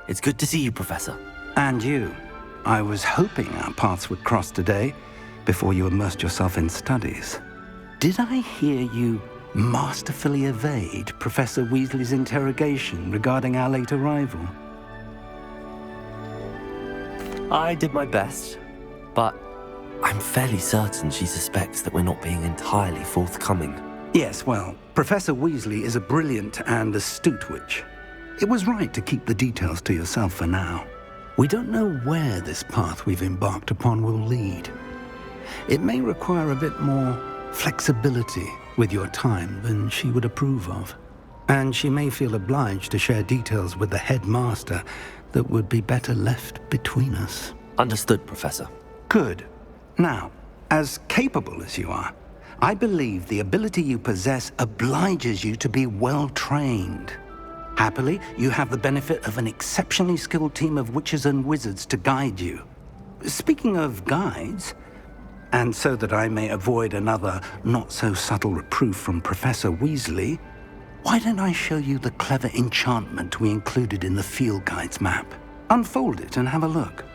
It's good to see you, Professor. And you. I was hoping our paths would cross today, before you immersed yourself in studies. Did I hear you masterfully evade Professor Weasley's interrogation regarding our late arrival? I did my best, but I'm fairly certain she suspects that we're not being entirely forthcoming. Yes, well, Professor Weasley is a brilliant and astute witch. It was right to keep the details to yourself for now. We don't know where this path we've embarked upon will lead. It may require a bit more flexibility with your time than she would approve of. And she may feel obliged to share details with the headmaster that would be better left between us. Understood, Professor. Good. Now, as capable as you are, I believe the ability you possess obliges you to be well-trained. Happily, you have the benefit of an exceptionally skilled team of witches and wizards to guide you. Speaking of guides, and so that I may avoid another not-so-subtle reproof from Professor Weasley, why don't I show you the clever enchantment we included in the field guide's map? Unfold it and have a look.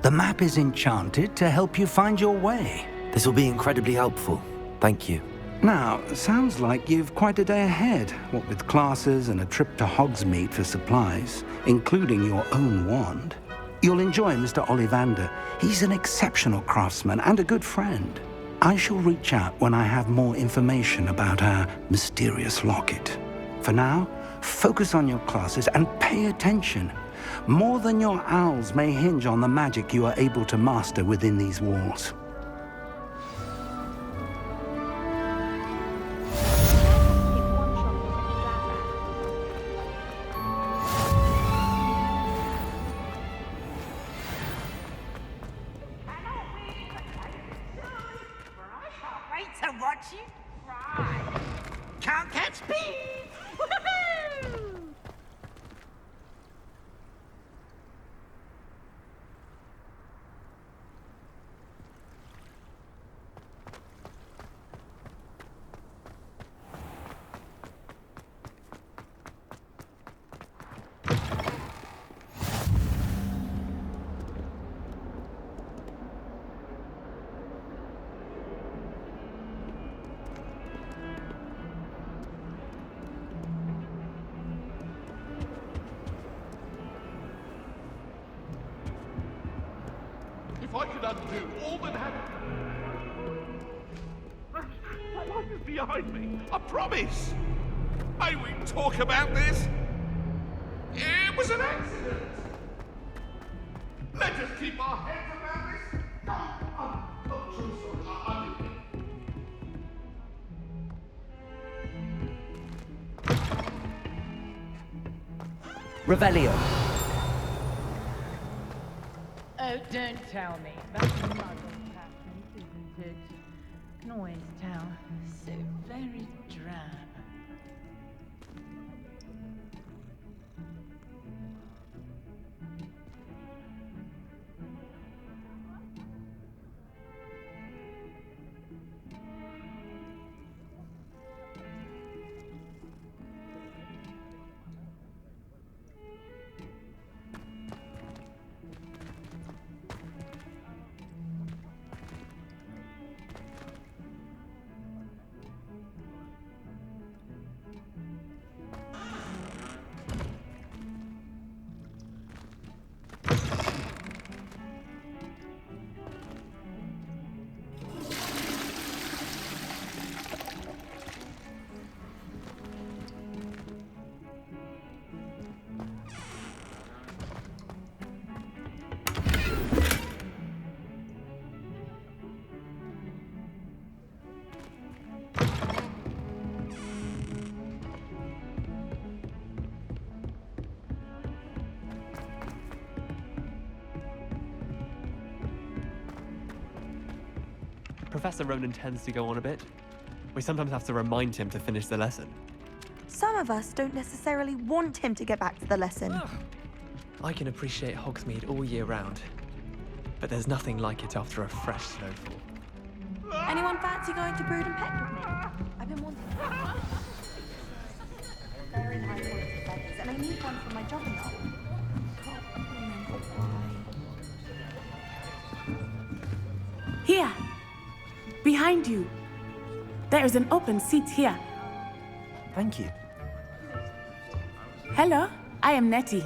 The map is enchanted to help you find your way. This will be incredibly helpful. Thank you. Now, sounds like you've quite a day ahead, what with classes and a trip to Hogsmeade for supplies, including your own wand. You'll enjoy Mr. Ollivander. He's an exceptional craftsman and a good friend. I shall reach out when I have more information about our mysterious locket. For now, focus on your classes and pay attention. More than your owls may hinge on the magic you are able to master within these walls. Wait to watch you cry. Can't catch me. Woohoo! If I could undo all that happened... My life is behind me, I promise! May we talk about this? It was an accident! Let us keep our heads about this! I'm so sorry, I didn't mean... Revelio. Oh, don't tell me. That's a muddle pattern, isn't it? Can always tell. So very drab. Professor Ronan tends to go on a bit. We sometimes have to remind him to finish the lesson. Some of us don't necessarily want him to get back to the lesson. I can appreciate Hogsmeade all year round, but there's nothing like it after a fresh snowfall. Anyone fancy going to Brood and Peck with me? I've been wanting to. Very high quality feathers, and I need one for my jogging knob. Can't remember why. Here! Behind you! There is an open seat here. Thank you. Hello, I am Nettie.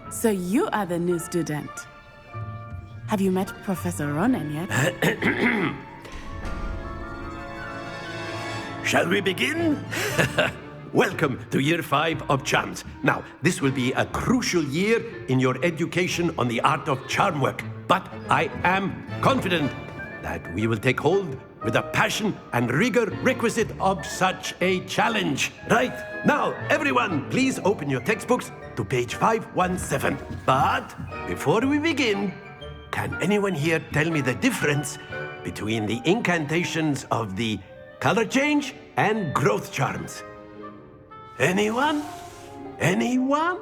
So you are the new student. Have you met Professor Ronan yet? Shall we begin? Welcome to Year 5 of Charms. Now, this will be a crucial year in your education on the art of charm work. But I am confident that we will take hold with the passion and rigor requisite of such a challenge. Right, now, everyone, please open your textbooks to page 517. But before we begin, can anyone here tell me the difference between the incantations of the color change and growth charms? Anyone? Anyone?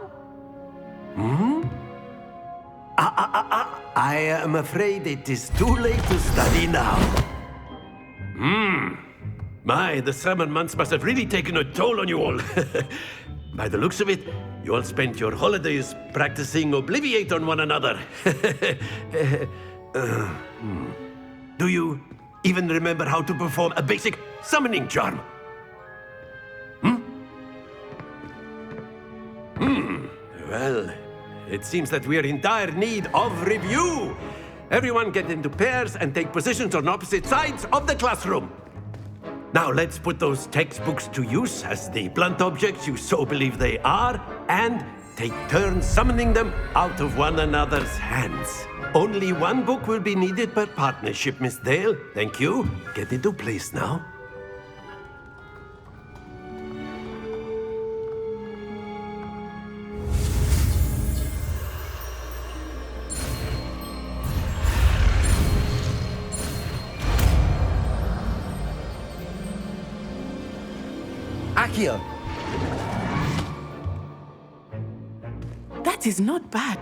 I am afraid it is too late to study now. My, the summer months must have really taken a toll on you all. By the looks of it, you all spent your holidays practicing Obliviate on one another. Do you even remember how to perform a basic summoning charm? Well, it seems that we are in dire need of review. Everyone get into pairs and take positions on opposite sides of the classroom. Now let's put those textbooks to use as the blunt objects you so believe they are, and take turns summoning them out of one another's hands. Only one book will be needed per partnership, Miss Dale. Thank you. Get into place now. Accio! That is not bad.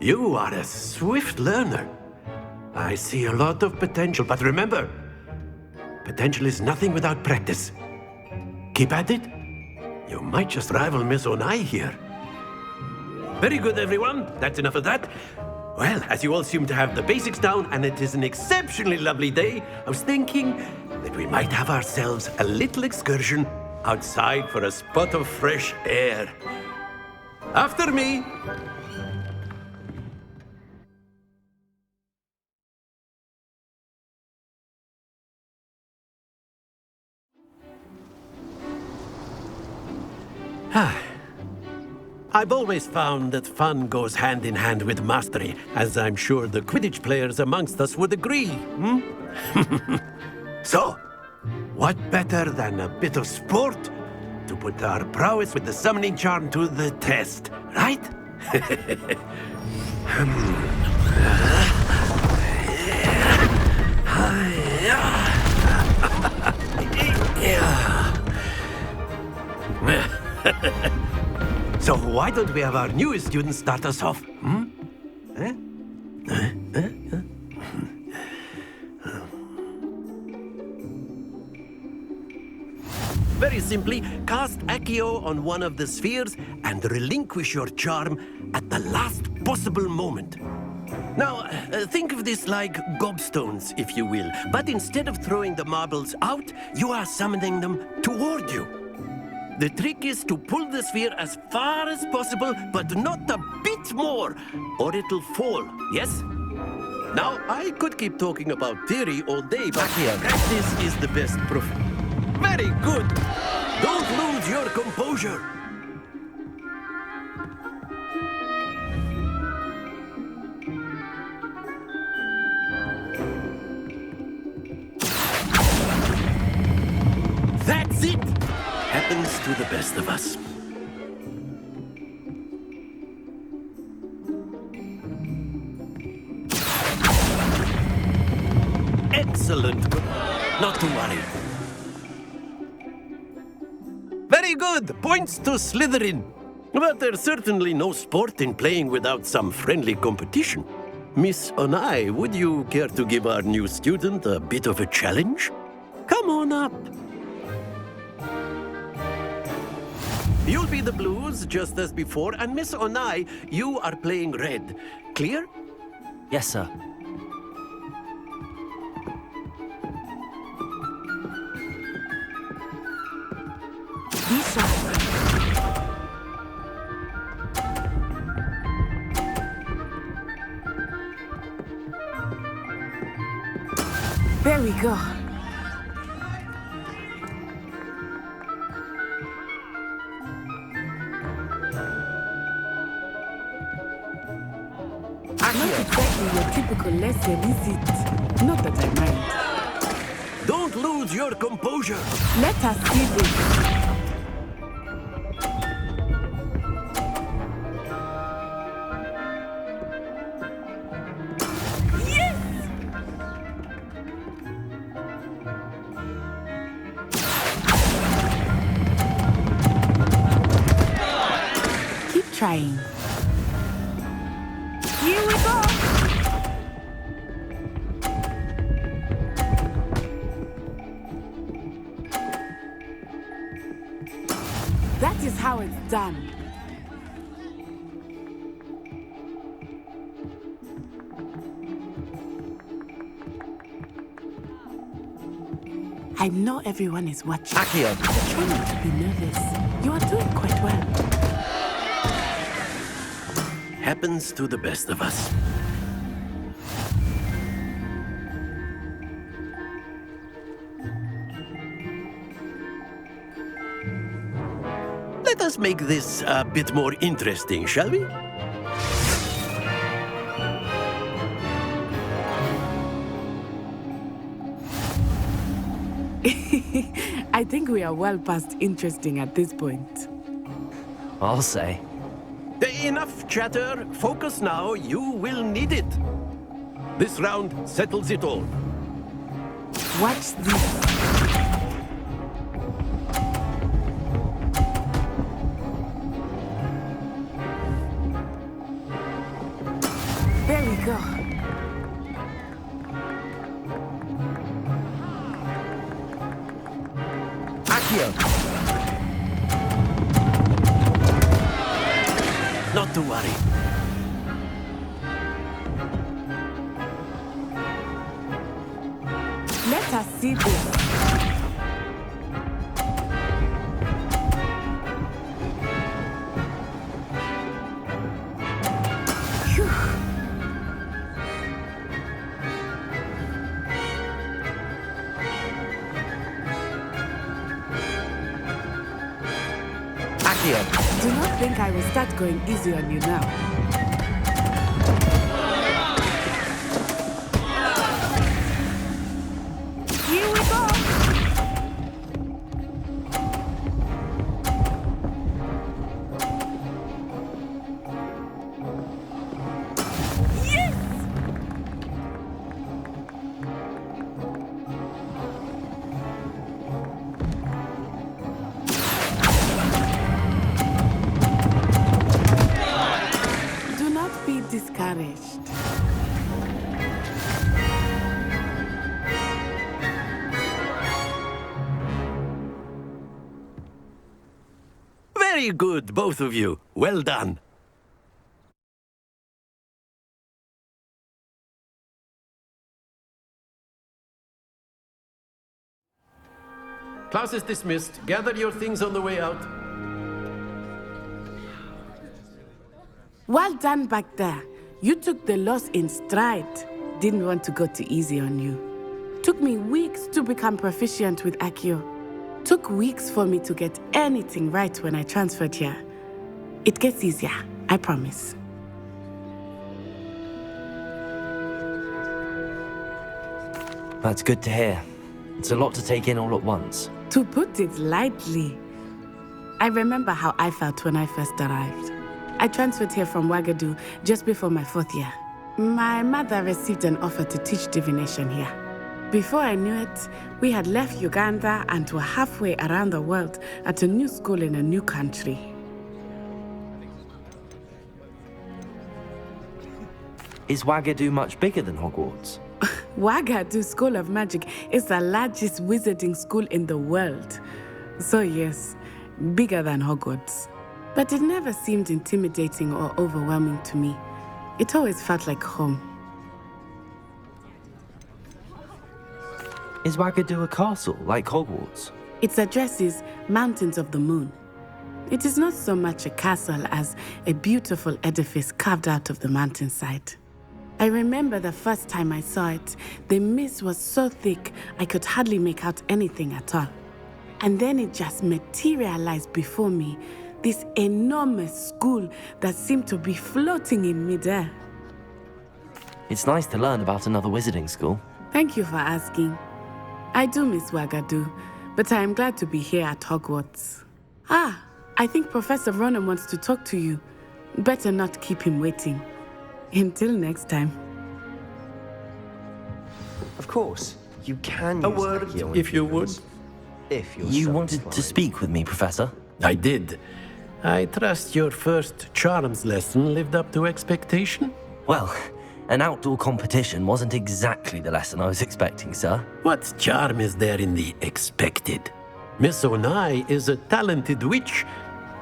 You are a swift learner. I see a lot of potential, but remember, potential is nothing without practice. Keep at it. You might just rival Miss Onai here. Very good, everyone. That's enough of that. Well, as you all seem to have the basics down, and it is an exceptionally lovely day, I was thinking that we might have ourselves a little excursion outside for a spot of fresh air. After me. I've always found that fun goes hand in hand with mastery, as I'm sure the Quidditch players amongst us would agree. So, what better than a bit of sport to put our prowess with the summoning charm to the test, right? So why don't we have our newest student start us off? Very simply, cast Accio on one of the spheres and relinquish your charm at the last possible moment. Now, think of this like gobstones, if you will, but instead of throwing the marbles out, you are summoning them toward you. The trick is to pull the sphere as far as possible, but not a bit more, or it'll fall, yes? Now, I could keep talking about theory all day, but practice is the best proof. Very good! Don't lose your composure! That's it! Happens to the best of us. Excellent. Not to worry. Very good. Points to Slytherin. But there's certainly no sport in playing without some friendly competition. Miss Onai, would you care to give our new student a bit of a challenge? Come on up. You'll be the blues, just as before, and Miss Onai, you are playing red. Clear? Yes, sir. Be sharp. There we go. Not exactly your typical lesson, is it? Not that I mind. Don't lose your composure. Let us see this. Trying. Here we go. That is how it's done. I know everyone is watching. Accio. Try not to be nervous. You are doing quite well. Happens to the best of us. Let us make this a bit more interesting, shall we? I think we are well past interesting at this point. I'll say. Enough chatter. Focus now. You will need it. This round settles it all. Watch this. There we go. Accio. Not to worry. Let us see this. Phew. Accio. Do not think I will start going easy on you now. Here we go. Yes! Discouraged. Very good, both of you. Well done. Class is dismissed. Gather your things on the way out. Well done back there. You took the loss in stride. Didn't want to go too easy on you. Took me weeks to become proficient with Accio. Took weeks for me to get anything right when I transferred here. It gets easier, I promise. That's good to hear. It's a lot to take in all at once. To put it lightly, I remember how I felt when I first arrived. I transferred here from Ouagadougou just before my 4th year. My mother received an offer to teach divination here. Before I knew it, we had left Uganda and were halfway around the world at a new school in a new country. Is Wagadu much bigger than Hogwarts? Wagadu School of Magic is the largest wizarding school in the world. So yes, bigger than Hogwarts. But it never seemed intimidating or overwhelming to me. It always felt like home. Is Wagadu a castle like Hogwarts? Its address is Mountains of the Moon. It is not so much a castle as a beautiful edifice carved out of the mountainside. I remember the first time I saw it, the mist was so thick I could hardly make out anything at all. And then it just materialized before me, this enormous school that seemed to be floating in midair. It's nice to learn about another wizarding school. Thank you for asking. I do miss Wagadu, but I am glad to be here at Hogwarts. I think Professor Ronan wants to talk to you. Better not keep him waiting. Until next time. Of course, you can A use word, Accio on if you would. humans, if you're You so wanted to inclined. speak with me, Professor? I did. I trust your first charms lesson lived up to expectation? Well, an outdoor competition wasn't exactly the lesson I was expecting, sir. What charm is there in the expected? Miss Onai is a talented witch.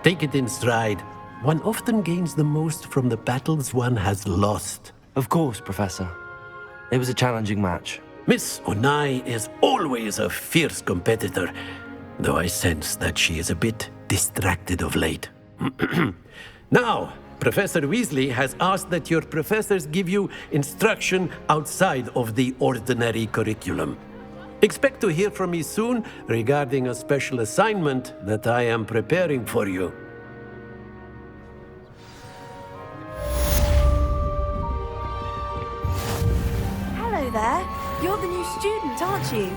Take it in stride. One often gains the most from the battles one has lost. Of course, Professor. It was a challenging match. Miss Onai is always a fierce competitor, though I sense that she is a bit distracted of late. Now, Professor Weasley has asked that your professors give you instruction outside of the ordinary curriculum. Expect to hear from me soon regarding a special assignment that I am preparing for you. Hello there. You're the new student, aren't you?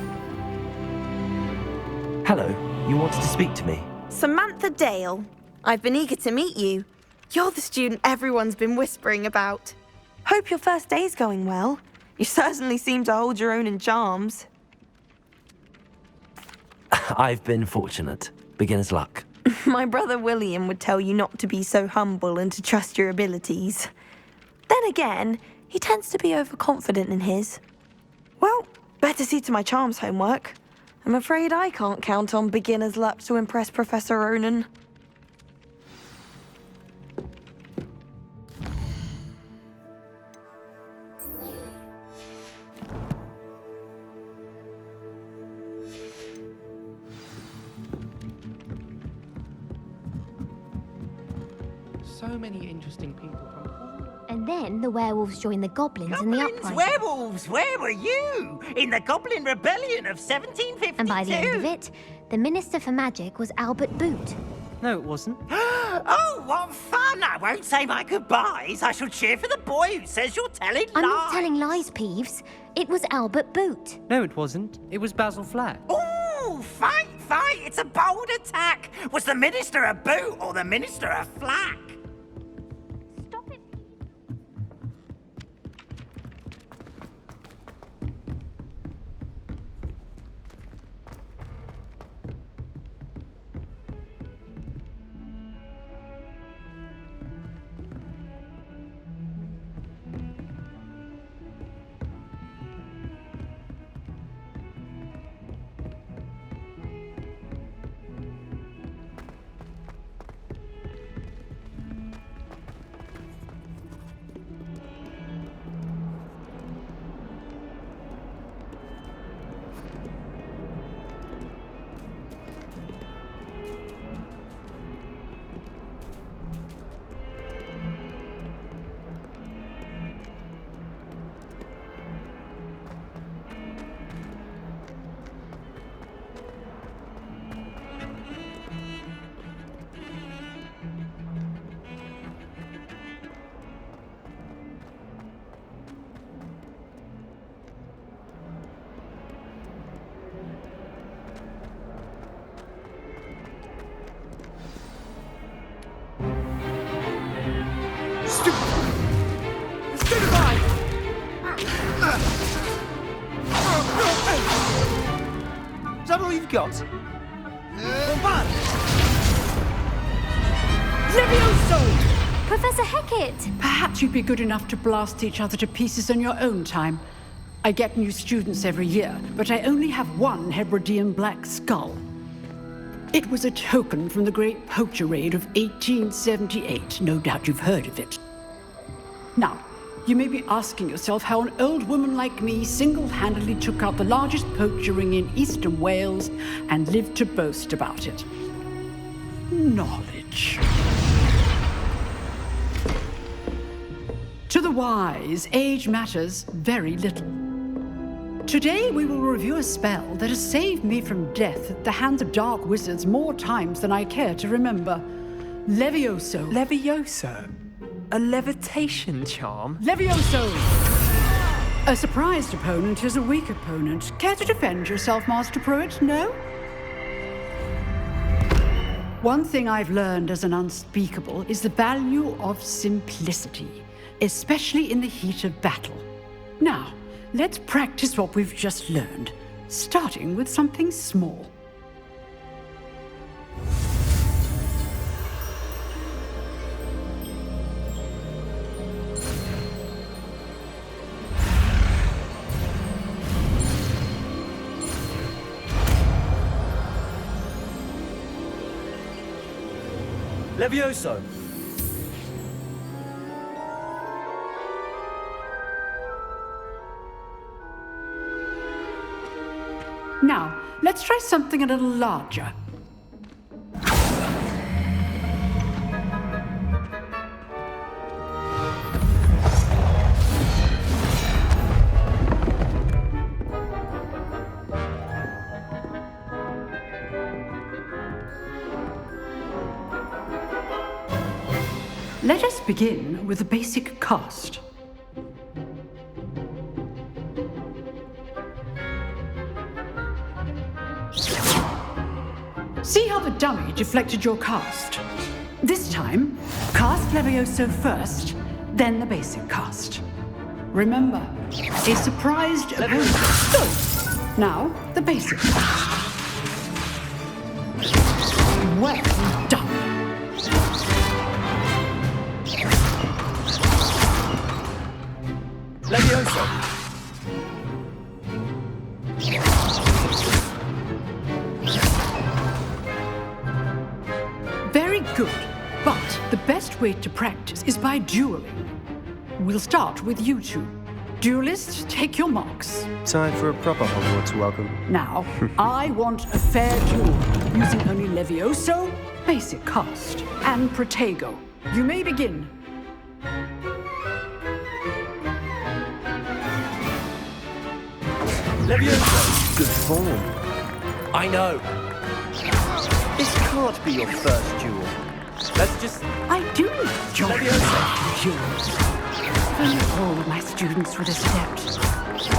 Hello, you wanted to speak to me? Samantha Dale. I've been eager to meet you. You're the student everyone's been whispering about. Hope your first day's going well. You certainly seem to hold your own in charms. I've been fortunate. Beginner's luck. My brother William would tell you not to be so humble and to trust your abilities. Then again, he tends to be overconfident in his. Well, better see to my charms homework. I'm afraid I can't count on beginner's luck to impress Professor Ronan. So many interesting people from all. And then the werewolves joined the goblins in the Goblins, uprising. werewolves, where were you? In the Goblin Rebellion of 1752. And by the end of it, the Minister for Magic was Albert Boot. No, it wasn't. Oh, what fun! I won't say my goodbyes. I shall cheer for the boy who says you're telling I'm lies. not telling lies, Peeves. It was Albert Boot. No, it wasn't. It was Basil Flack. Ooh, fight, fight! It's a bold attack. Was the Minister a boot or the Minister a flack? Stop it. that all you've got? Levioso! Professor Hecat! Perhaps you'd be good enough to blast each other to pieces in your own time. I get new students every year, but I only have one Hebridean black skull. It was a token from the Great Poacher Raid of 1878. No doubt you've heard of it. Now, you may be asking yourself how an old woman like me single-handedly took out the largest poacher ring in eastern Wales and lived to boast about it. Knowledge. To the wise, age matters very little. Today we will review a spell that has saved me from death at the hands of dark wizards more times than I care to remember. Levioso. Levioso? A levitation charm? Levioso! A surprised opponent is a weak opponent. Care to defend yourself, Master Pruitt? No? One thing I've learned as an unspeakable is the value of simplicity, especially in the heat of battle. Now, let's practice what we've just learned, starting with something small. Levioso! Now, let's try something a little larger. Let us begin with the basic cast. See how the dummy deflected your cast? This time, cast Levioso first, then the basic cast. Remember, a surprised opponent. Good. Now, the basic cast. Well done. Levioso! Very good, but the best way to practice is by dueling. We'll start with you two. Duelists, take your marks. Time for a proper Hogwarts welcome. Now, I want a fair duel, using only Levioso, basic cast, and Protego. You may begin. Levioso! Good form. I know. This can't be your first duel. Let's just... I do enjoy duels. If all of my students were this adept.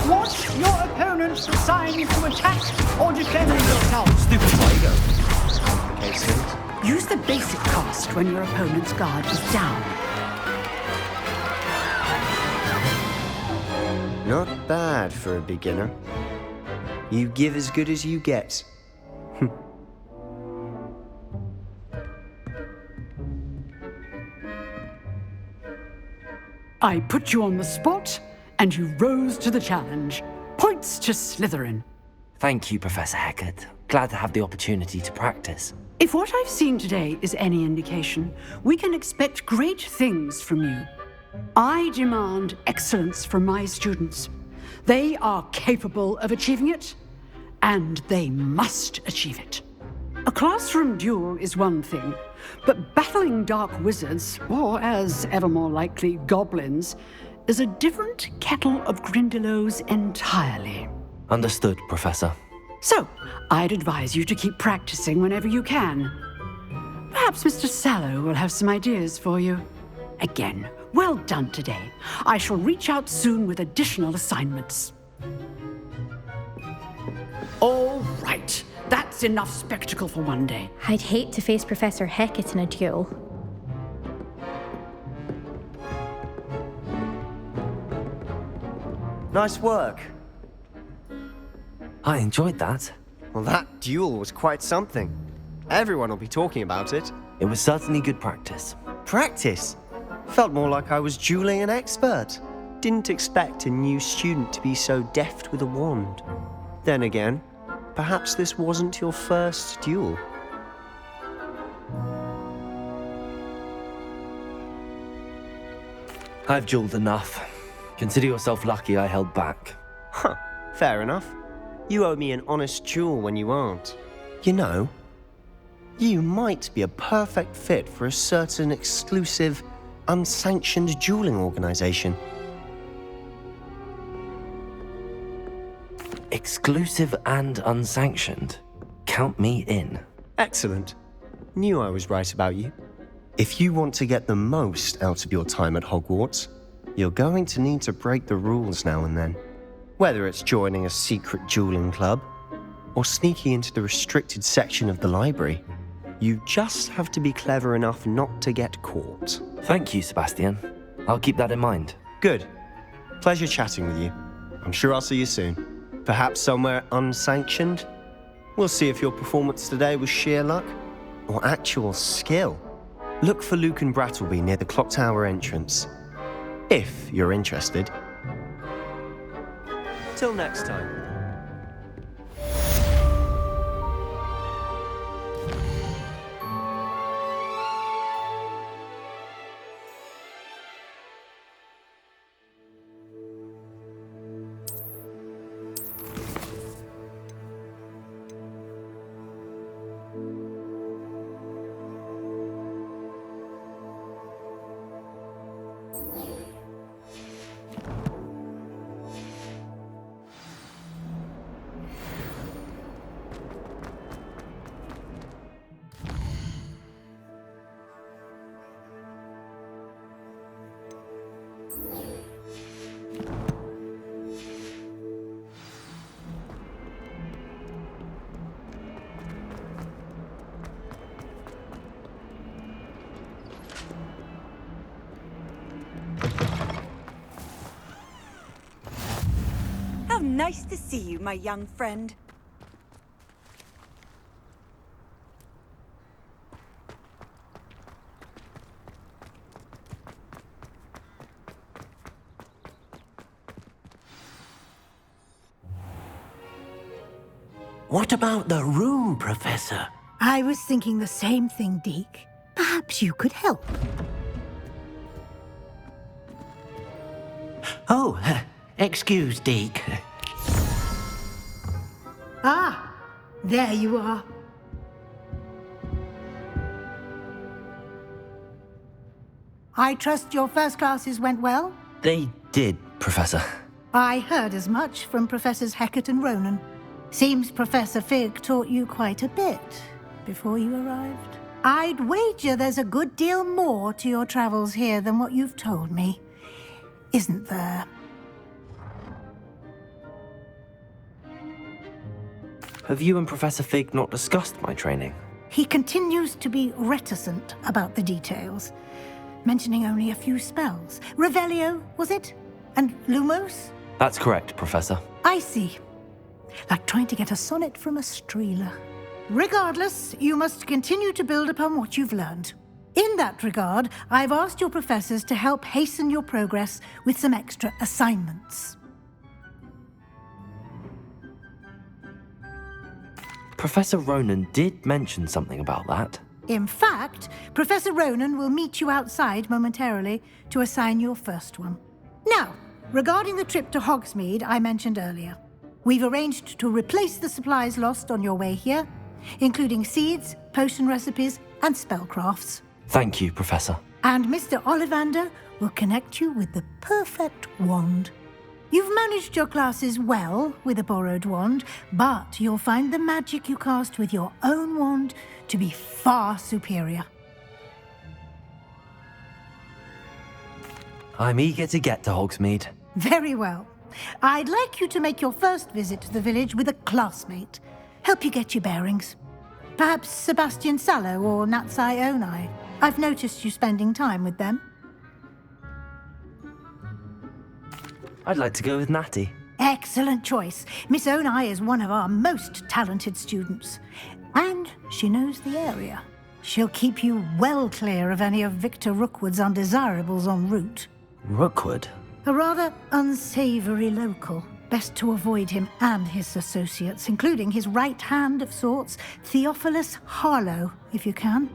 Watch your opponent's signs to attack or defend yourself. Stupid Protego. Okay, so... Use the basic cast when your opponent's guard is down. Not bad for a beginner. You give as good as you get. I put you on the spot, and you rose to the challenge. Points to Slytherin. Thank you, Professor Hecat. Glad to have the opportunity to practice. If what I've seen today is any indication, we can expect great things from you. I demand excellence from my students. They are capable of achieving it, and they must achieve it. A classroom duel is one thing, but battling dark wizards, or as ever more likely, goblins, is a different kettle of Grindylows entirely. Understood, Professor. So, I'd advise you to keep practicing whenever you can. Perhaps Mr. Sallow will have some ideas for you. Again, well done today. I shall reach out soon with additional assignments. All right. That's enough spectacle for one day. I'd hate to face Professor Hecat in a duel. Nice work. I enjoyed that. Well, that duel was quite something. Everyone will be talking about it. It was certainly good practice. Practice? Felt more like I was dueling an expert. Didn't expect a new student to be so deft with a wand. Then again, perhaps this wasn't your first duel. I've dueled enough. Consider yourself lucky I held back. Huh, fair enough. You owe me an honest duel when you aren't. You know, you might be a perfect fit for a certain exclusive, unsanctioned dueling organization. Exclusive and unsanctioned. Count me in. Excellent. Knew I was right about you. If you want to get the most out of your time at Hogwarts, you're going to need to break the rules now and then. Whether it's joining a secret dueling club, or sneaking into the restricted section of the library, you just have to be clever enough not to get caught. Thank you, Sebastian. I'll keep that in mind. Good. Pleasure chatting with you. I'm sure I'll see you soon. Perhaps somewhere unsanctioned? We'll see if your performance today was sheer luck or actual skill. Look for Luke and Brattleby near the clock tower entrance, if you're interested. Till next time. How nice to see you, my young friend. What about the room, Professor? I was thinking the same thing, Deke. Perhaps you could help. Oh, excuse, Deke. Ah, there you are. I trust your first classes went well? They did, Professor. I heard as much from Professors Hecat and Ronan. Seems Professor Fig taught you quite a bit before you arrived. I'd wager there's a good deal more to your travels here than what you've told me. Isn't there? Have you and Professor Fig not discussed my training? He continues to be reticent about the details, mentioning only a few spells. Revelio, was it? And Lumos? That's correct, Professor. I see. Like trying to get a sonnet from a streeler. Regardless, you must continue to build upon what you've learned. In that regard, I've asked your professors to help hasten your progress with some extra assignments. Professor Ronan did mention something about that. In fact, Professor Ronan will meet you outside momentarily to assign your first one. Now, regarding the trip to Hogsmeade I mentioned earlier, we've arranged to replace the supplies lost on your way here, including seeds, potion recipes, and spellcrafts. Thank you, Professor. And Mr. Ollivander will connect you with the perfect wand. You've managed your classes well with a borrowed wand, but you'll find the magic you cast with your own wand to be far superior. I'm eager to get to Hogsmeade. Very well. I'd like you to make your first visit to the village with a classmate. Help you get your bearings. Perhaps Sebastian Sallow or Natsai Onai. I've noticed you spending time with them. I'd like to go with Natty. Excellent choice. Miss Onai is one of our most talented students. And she knows the area. She'll keep you well clear of any of Victor Rookwood's undesirables en route. Rookwood? A rather unsavory local. Best to avoid him and his associates, including his right hand of sorts, Theophilus Harlow, if you can.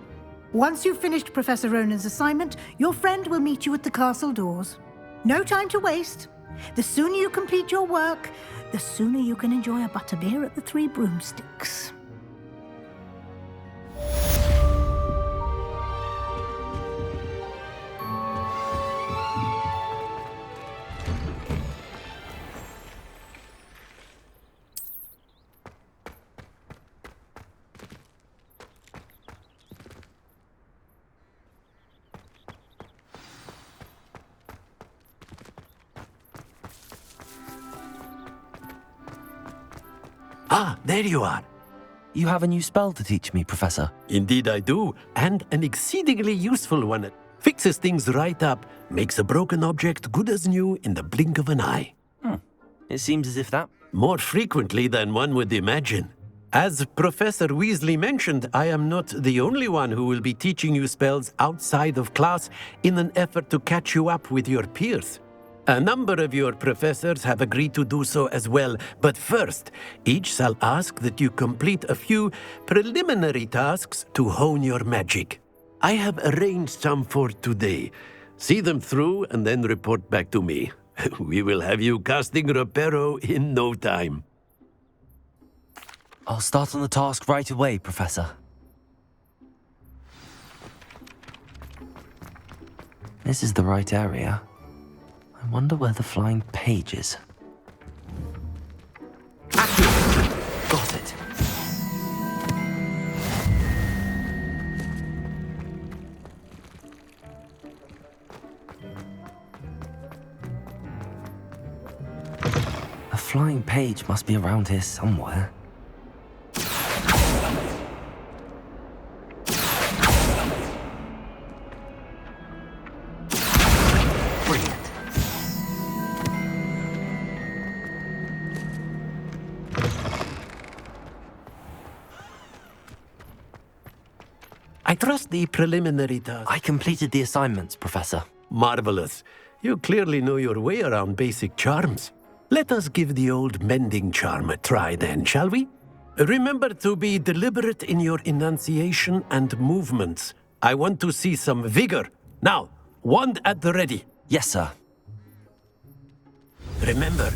Once you've finished Professor Ronan's assignment, your friend will meet you at the castle doors. No time to waste. The sooner you complete your work, the sooner you can enjoy a butterbeer at the Three Broomsticks. Ah, there you are. You have a new spell to teach me, Professor. Indeed I do, and an exceedingly useful one. It fixes things right up, makes a broken object good as new in the blink of an eye. It seems as if that... More frequently than one would imagine. As Professor Weasley mentioned, I am not the only one who will be teaching you spells outside of class in an effort to catch you up with your peers. A number of your professors have agreed to do so as well, but first, each shall ask that you complete a few preliminary tasks to hone your magic. I have arranged some for today. See them through and then report back to me. We will have you casting Reparo in no time. I'll start on the task right away, Professor. This is the right area. I wonder where the flying page is. Got it. A flying page must be around here somewhere. I trust the preliminary task. I completed the assignments, Professor. Marvelous. You clearly know your way around basic charms. Let us give the old mending charm a try then, shall we? Remember to be deliberate in your enunciation and movements. I want to see some vigor. Now, wand at the ready. Yes, sir. Remember,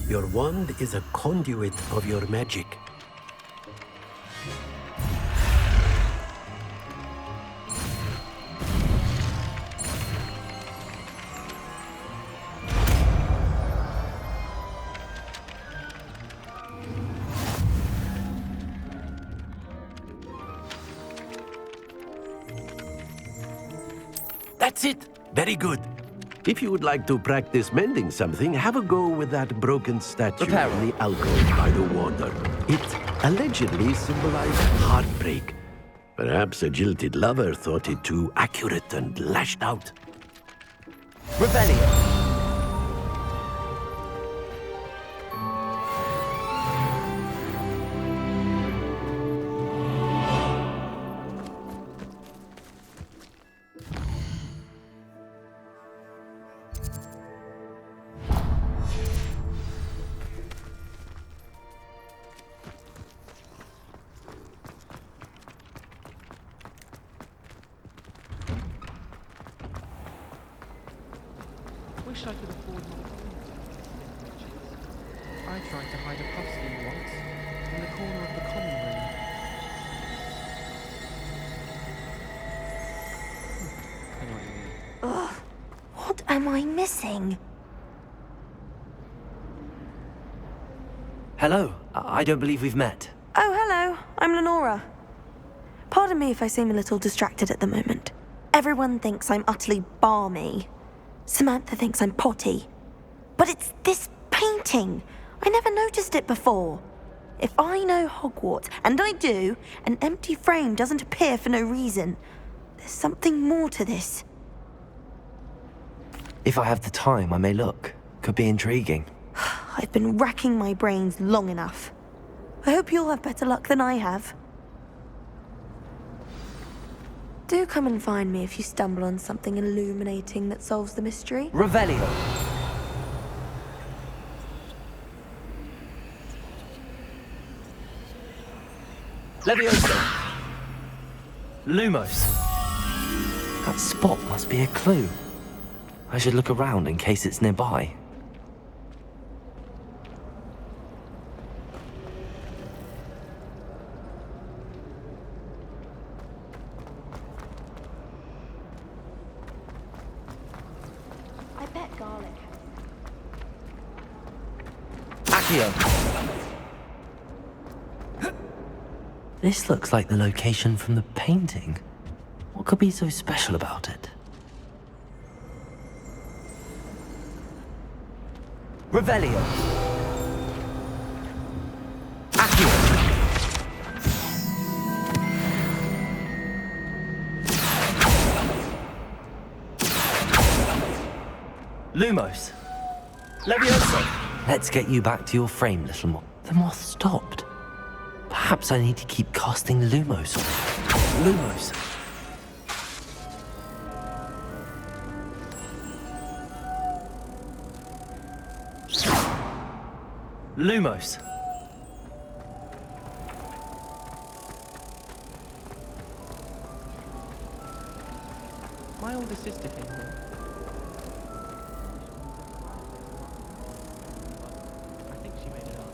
your wand is a conduit of your magic. That's it. Very good. If you would like to practice mending something, have a go with that broken statue in the alcove by the water. It allegedly symbolized heartbreak. Perhaps a jilted lover thought it too accurate and lashed out. Rebellion! Wish I could afford more. I tried to hide a puffskein once in the corner of the common room. I know what you mean. Ugh, what am I missing? Hello. I don't believe we've met. Oh, hello. I'm Lenora. Pardon me if I seem a little distracted at the moment. Everyone thinks I'm utterly balmy. Samantha thinks I'm potty. But it's this painting. I never noticed it before. If I know Hogwarts, and I do, an empty frame doesn't appear for no reason. There's something more to this. If I have the time, I may look. Could be intriguing. I've been racking my brains long enough. I hope you'll have better luck than I have. Do come and find me if you stumble on something illuminating that solves the mystery. Revelio. Levioso. Lumos. That spot must be a clue. I should look around in case it's nearby. I bet garlic. Accio. This looks like the location from the painting. What could be so special about it? Revelio. Accio. Lumos. Levioso. Let's get you back to your frame, little moth. The moth stopped. Perhaps I need to keep casting Lumos on it. Lumos. Lumos. My older sister came here. I think she made it up.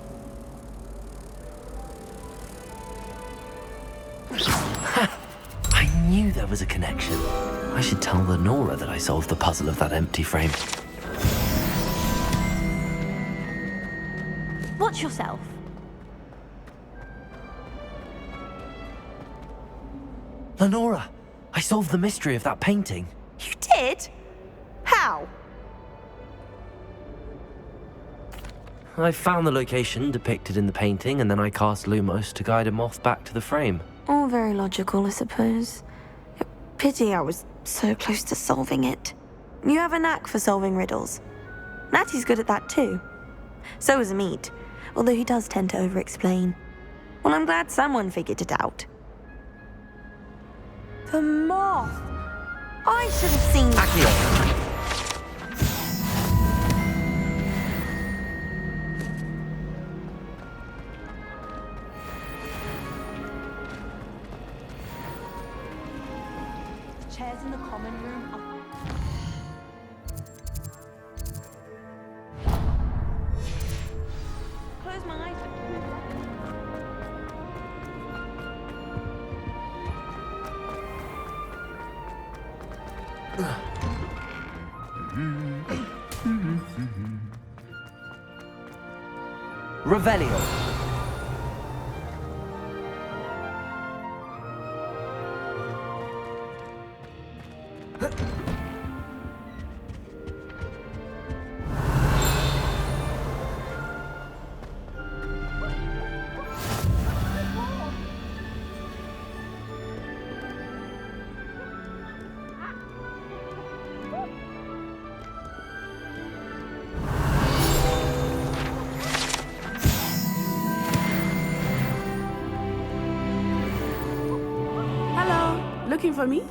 I knew there was a connection. I should tell Lenora that I solved the puzzle of that empty frame. Watch yourself. Lenora, I solved the mystery of that painting. You did? How? I found the location depicted in the painting, and then I cast Lumos to guide a moth back to the frame. All very logical, I suppose. Pity I was so close to solving it. You have a knack for solving riddles. Natty's good at that too. So is Amit, although he does tend to over-explain. Well, I'm glad someone figured it out. The moth! I should have seen... Accio. Chairs in the common room are... Close my eyes for 2 Revelio. Looking for me?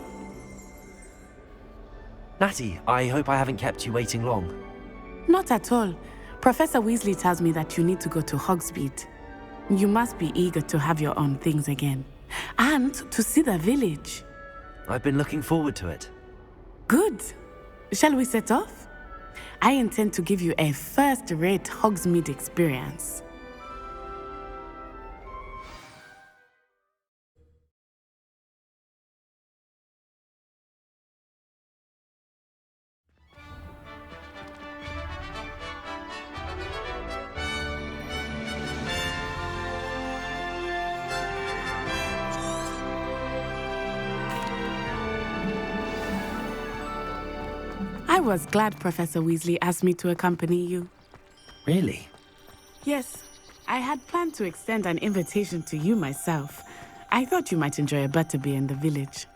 Natty, I hope I haven't kept you waiting long. Not at all. Professor Weasley tells me that you need to go to Hogsmeade. You must be eager to have your own things again. And to see the village. I've been looking forward to it. Good. Shall we set off? I intend to give you a first-rate Hogsmeade experience. I was glad Professor Weasley asked me to accompany you. Really? Yes. I had planned to extend an invitation to you myself. I thought you might enjoy a butterbeer in the village.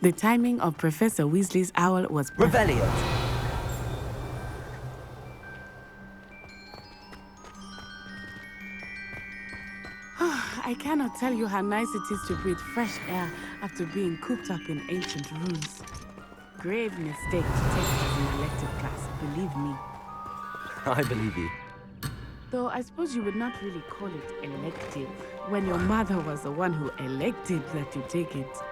The timing of Professor Weasley's owl was... Revelio! I cannot tell you how nice it is to breathe fresh air after being cooped up in ancient rooms. Grave mistake to take as an elective class, believe me. I believe you. Though I suppose you would not really call it elective when your mother was the one who elected that you take it.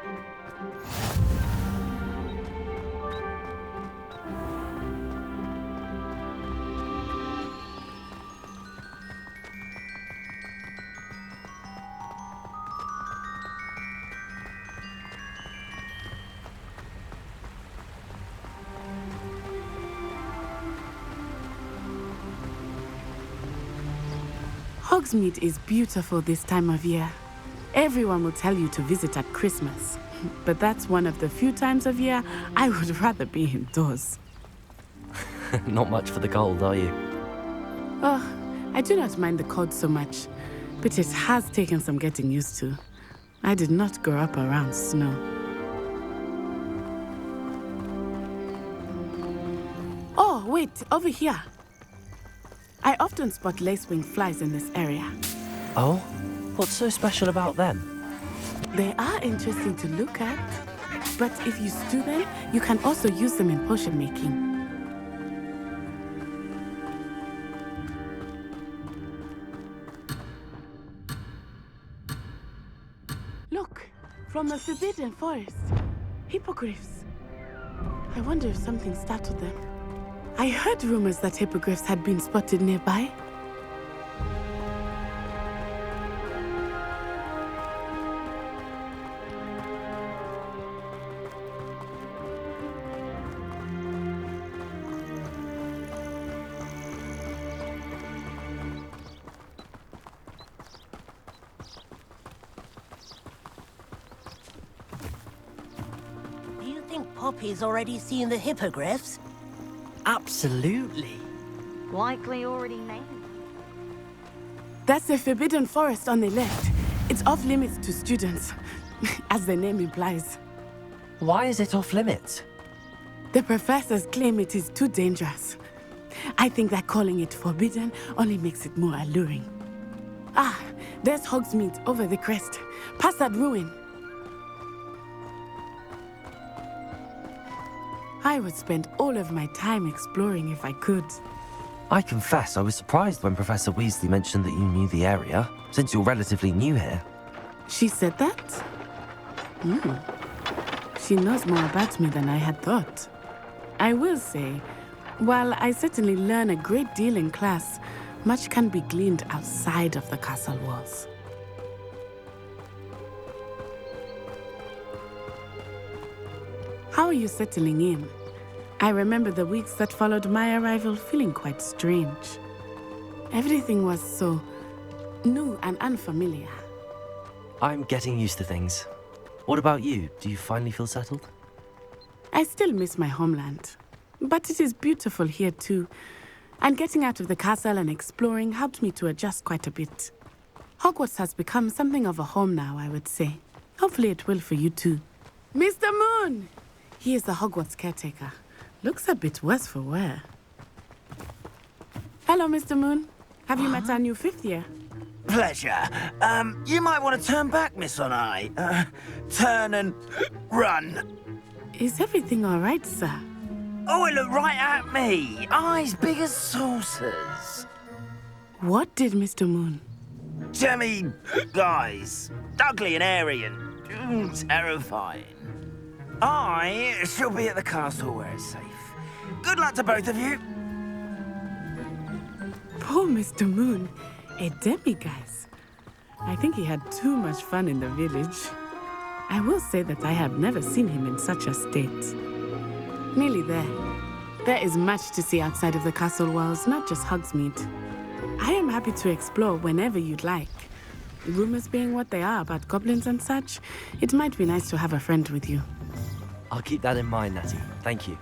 Hogsmeade is beautiful this time of year. Everyone will tell you to visit at Christmas, but that's one of the few times of year I would rather be indoors. Not much for the cold, are you? Oh, I do not mind the cold so much, but it has taken some getting used to. I did not grow up around snow. Oh, wait, over here. I often spot lacewing flies in this area. Oh? What's so special about them? They are interesting to look at, but if you stew them, you can also use them in potion making. Look, from the Forbidden Forest. Hippogriffs. I wonder if something startled them. I heard rumors that hippogriffs had been spotted nearby. Do you think Poppy's already seen the hippogriffs? Absolutely. Likely already named. That's the Forbidden Forest on the left. It's off limits to students, as the name implies. Why is it off limits? The professors claim it is too dangerous. I think that calling it forbidden only makes it more alluring. Ah, there's Hogsmeade over the crest. Past that ruin. I would spend all of my time exploring if I could. I confess I was surprised when Professor Weasley mentioned that you knew the area, since you're relatively new here. She said that? She knows more about me than I had thought. I will say, while I certainly learn a great deal in class, much can be gleaned outside of the castle walls. How are you settling in? I remember the weeks that followed my arrival feeling quite strange. Everything was so new and unfamiliar. I'm getting used to things. What about you? Do you finally feel settled? I still miss my homeland, but it is beautiful here too. And getting out of the castle and exploring helped me to adjust quite a bit. Hogwarts has become something of a home now, I would say. Hopefully it will for you too. Mr. Moon! He is the Hogwarts caretaker. Looks a bit worse for wear. Hello, Mr. Moon. Have you met our new fifth year? Pleasure. You might want to turn back, Miss Onai. Turn and run. Is everything all right, sir? Oh, it looked right at me. Eyes big as saucers. What did Mr. Moon? Jemmy guys. Ugly and airy and terrifying. I shall be at the castle where it's safe. Good luck to both of you. Poor Mr. Moon. A demiguise. I think he had too much fun in the village. I will say that I have never seen him in such a state. Nearly there. There is much to see outside of the castle walls, not just Hogsmeade. I am happy to explore whenever you'd like. Rumors being what they are about goblins and such, it might be nice to have a friend with you. I'll keep that in mind, Natty. Thank you.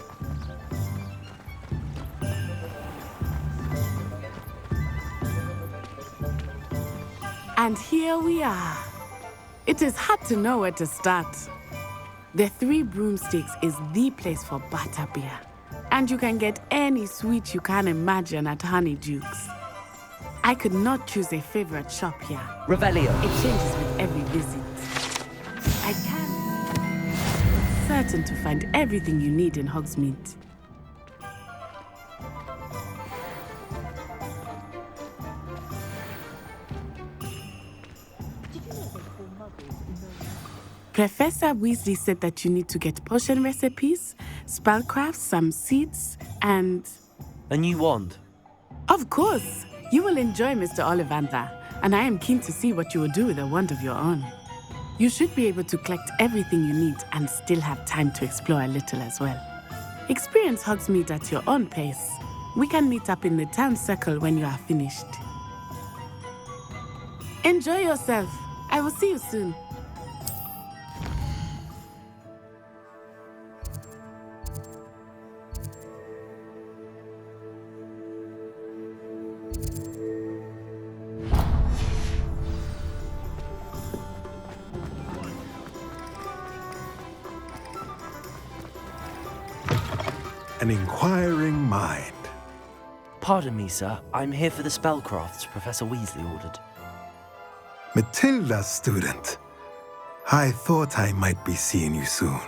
And here we are. It is hard to know where to start. The Three Broomsticks is the place for butterbeer. And you can get any sweet you can imagine at Honeydukes. I could not choose a favorite shop here. Revelio. It changes with every visit. I can. Certain to find everything you need in Hogsmeade. Professor Weasley said that you need to get potion recipes, spellcrafts, some seeds, and... A new wand? Of course! You will enjoy Mr. Ollivander, and I am keen to see what you will do with a wand of your own. You should be able to collect everything you need and still have time to explore a little as well. Experience Hogsmeade at your own pace. We can meet up in the town circle when you are finished. Enjoy yourself. I will see you soon. An inquiring mind. Pardon me, sir. I'm here for the spellcrafts Professor Weasley ordered. Matilda, student. I thought I might be seeing you soon.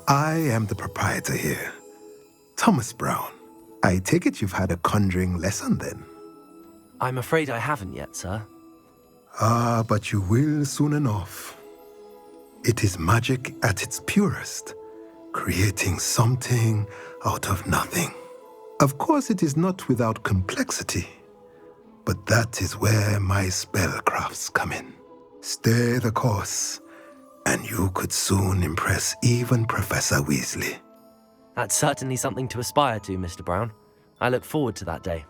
I am the proprietor here, Thomas Brown. I take it you've had a conjuring lesson then? I'm afraid I haven't yet, sir. Ah, but you will soon enough. It is magic at its purest, creating something out of nothing. Of course, it is not without complexity, but that is where my spellcrafts come in. Stay the course, and you could soon impress even Professor Weasley. That's certainly something to aspire to, Mr. Brown. I look forward to that day.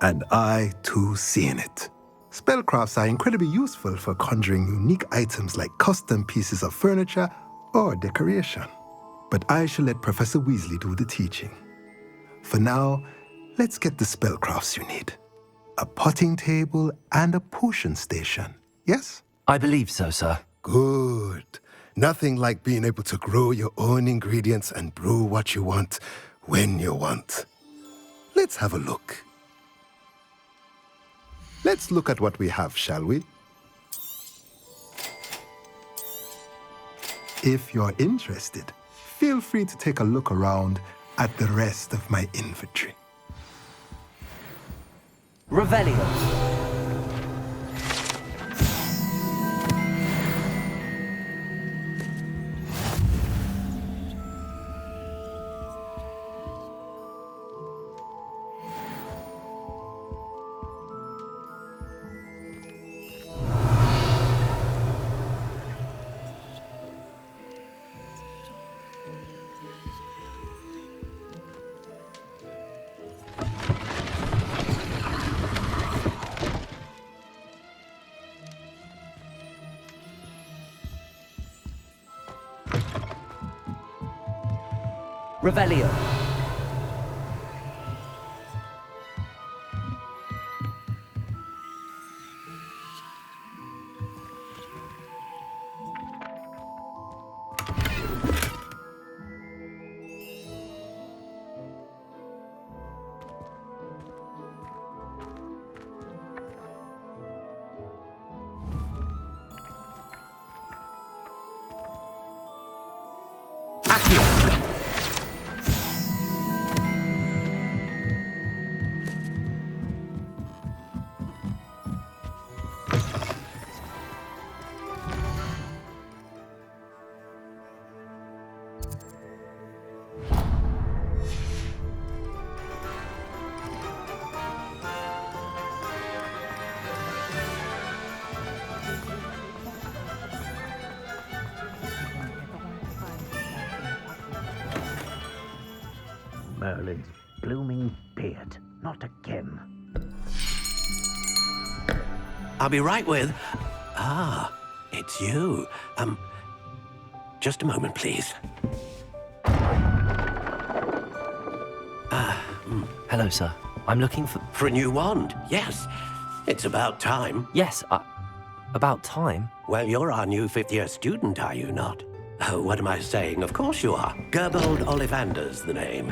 And I, too, seeing it. Spellcrafts are incredibly useful for conjuring unique items like custom pieces of furniture or decoration. But I shall let Professor Weasley do the teaching. For now, let's get the spellcrafts you need. A potting table and a potion station, yes? I believe so, sir. Good. Nothing like being able to grow your own ingredients and brew what you want when you want. Let's have a look. Let's look at what we have, shall we? If you're interested, feel free to take a look around at the rest of my inventory. Revelio. Revelio. Merlin's blooming beard. Not again. I'll be right with... Ah, it's you. Just a moment, please. Hello, sir. I'm looking for... For a new wand, yes. It's about time. Yes, about time? Well, you're our new fifth-year student, are you not? Oh, what am I saying? Of course you are. Gerbold Ollivander's the name.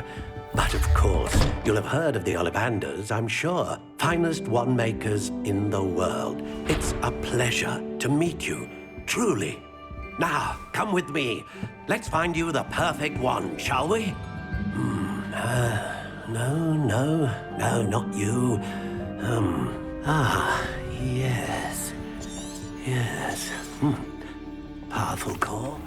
But of course, you'll have heard of the Ollivanders, I'm sure. Finest wand makers in the world. It's a pleasure to meet you, truly. Now, come with me. Let's find you the perfect wand, shall we? No, not you. Yes. Yes. Powerful call.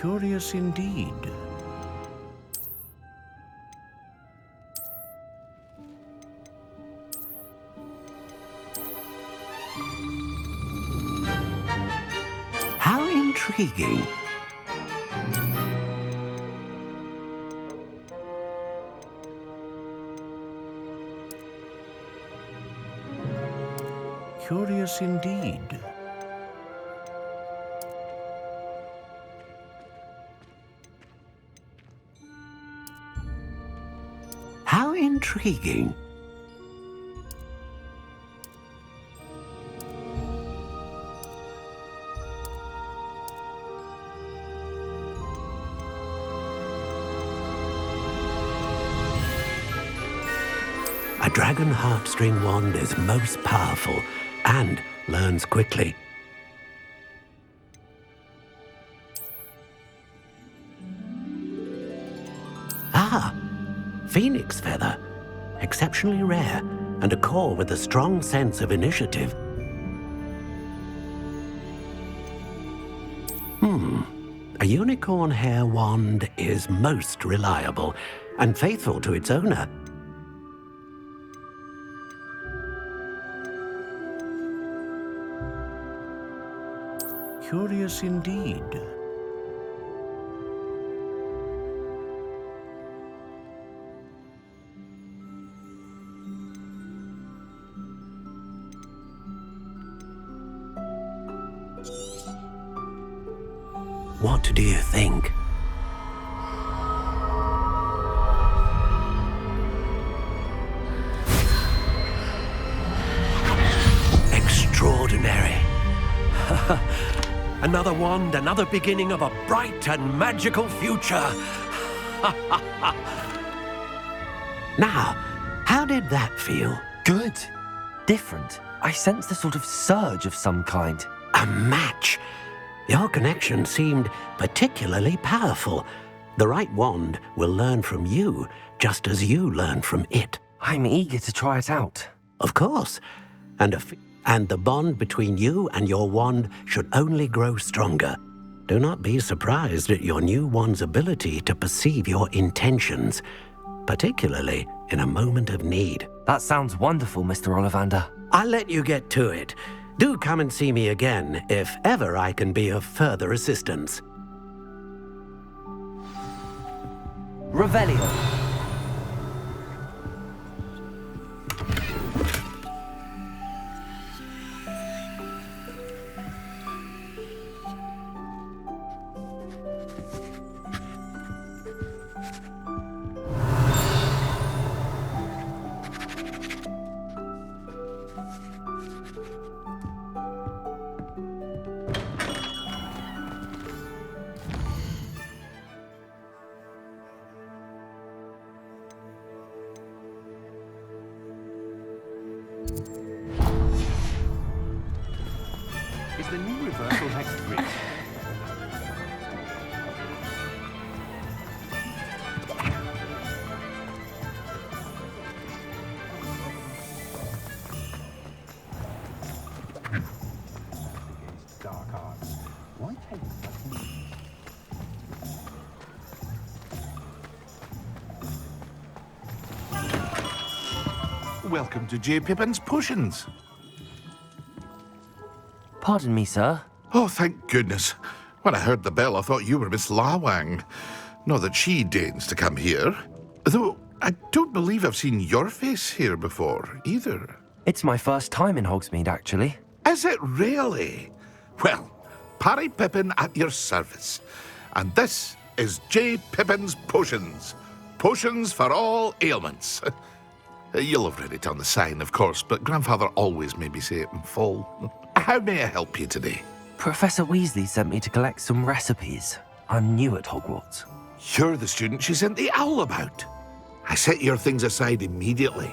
Curious indeed. How intriguing. Curious indeed. How intriguing. A dragon heartstring wand is most powerful and learns quickly. Phoenix feather, exceptionally rare, and a core with a strong sense of initiative. A unicorn hair wand is most reliable and faithful to its owner. Curious indeed. What do you think? Extraordinary. Another wand, another beginning of a bright and magical future. Now, how did that feel? Good. Different. I sensed a sort of surge of some kind. A match. Your connection seemed particularly powerful. The right wand will learn from you, just as you learn from it. I'm eager to try it out. Of course. And the bond between you and your wand should only grow stronger. Do not be surprised at your new wand's ability to perceive your intentions, particularly in a moment of need. That sounds wonderful, Mr. Ollivander. I'll let you get to it. Do come and see me again if ever I can be of further assistance. Revelio. Is the new reversal hex real? Dark arts. Why take such? Welcome to J. Pippin's Potions. Pardon me, sir. Oh, thank goodness. When I heard the bell, I thought you were Miss Lawang. Not that she deigns to come here. Though I don't believe I've seen your face here before, either. It's my first time in Hogsmeade, actually. Is it really? Well, Parry Pippin at your service. And this is J. Pippin's Potions. Potions for all ailments. You'll have read it on the sign, of course, but Grandfather always made me say it in full. How may I help you today? Professor Weasley sent me to collect some recipes. I'm new at Hogwarts. You're the student she sent the owl about. I set your things aside immediately.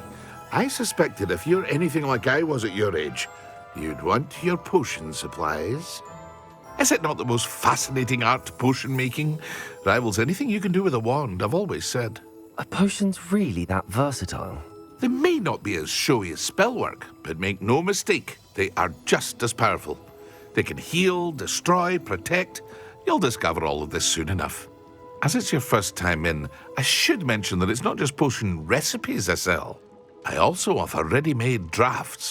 I suspected if you're anything like I was at your age, you'd want your potion supplies. Is it not the most fascinating art, potion making? Rivals anything you can do with a wand, I've always said. Are potions really that versatile? They may not be as showy as spellwork, but make no mistake, they are just as powerful. They can heal, destroy, protect. You'll discover all of this soon enough. As it's your first time in, I should mention that it's not just potion recipes I sell. I also offer ready-made drafts